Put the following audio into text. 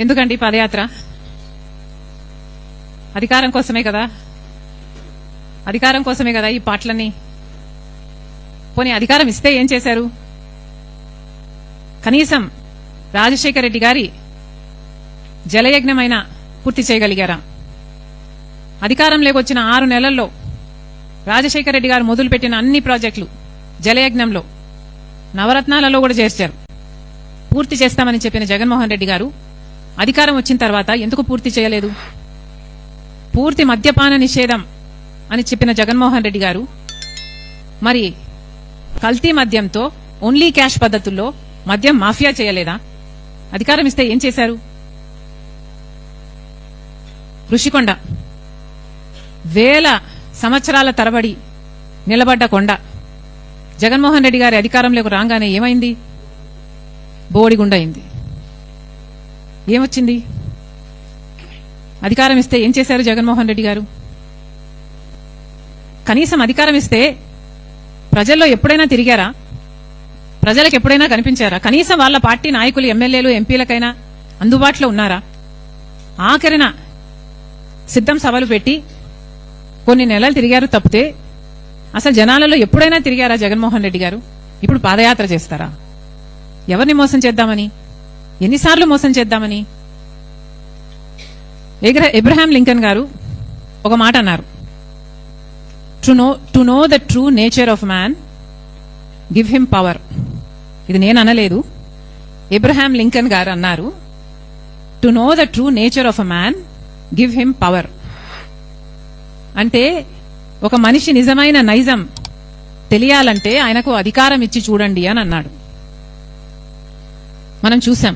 ఎందుకండి పాదయాత్ర? అధికారం కోసమే కదా, అధికారం కోసమే కదా ఈ పాటలన్నీ. పోనీ అధికారం ఇస్తే ఏం చేశారు? కనీసం రాజశేఖర రెడ్డి గారి జలయజ్ఞమైనా పూర్తి చేయగలిగారా? అధికారంలోకి వచ్చిన 6 నెలల్లో రాజశేఖర రెడ్డి గారు మొదలుపెట్టిన అన్ని ప్రాజెక్టులు జలయజ్ఞంలో నవరత్నాలలో కూడా చేర్చారు. పూర్తి చేస్తామని చెప్పిన జగన్మోహన్ రెడ్డి గారు అధికారం వచ్చిన తర్వాత ఎందుకు పూర్తి చేయలేదు? పూర్తి మద్యపాన నిషేధం అని చెప్పిన జగన్మోహన్ రెడ్డి గారు మరి కల్తీ మద్యంతో ఓన్లీ క్యాష్ పద్ధతుల్లో మద్యం మాఫియా చేయలేదా? అధికారం ఇస్తే ఏం చేశారు? ఋషికొండ వేల సంవత్సరాల తరబడి నిలబడ్డ కొండ జగన్మోహన్ రెడ్డి గారి అధికారంలోకి రాగానే ఏమైంది? బోడిగుండ అయింది. ఏమొచ్చింది? అధికారం ఇస్తే ఏం చేశారు జగన్మోహన్ రెడ్డి గారు? కనీసం అధికారం ఇస్తే ప్రజల్లో ఎప్పుడైనా తిరిగారా? ప్రజలకు ఎప్పుడైనా కనిపించారా? కనీసం వాళ్ళ పార్టీ నాయకులు, ఎమ్మెల్యేలు, ఎంపీలకైనా అందుబాటులో ఉన్నారా? ఆఖరిన సిద్ధం సభలు పెట్టి కొన్ని నెలలు తిరిగారు తప్పితే అసలు జనాలలో ఎప్పుడైనా తిరిగారా జగన్మోహన్ రెడ్డి గారు? ఇప్పుడు పాదయాత్ర చేస్తారా? ఎవరిని మోసం చేద్దామని? ఎన్నిసార్లు మోసం చేద్దామని? అబ్రహాం లింకన్ గారు ఒక మాట అన్నారు, to know the true nature of man give him power. ఇది నేను అనలేదు, అబ్రహాం లింకన్ గారు అన్నారు. To know the true nature of a man give him power. అంటే ఒక మనిషి నిజమైన నైజం తెలియాలంటే ఆయనకు అధికారం ఇచ్చి చూడండి అని అన్నాడు. మనం చూసాం.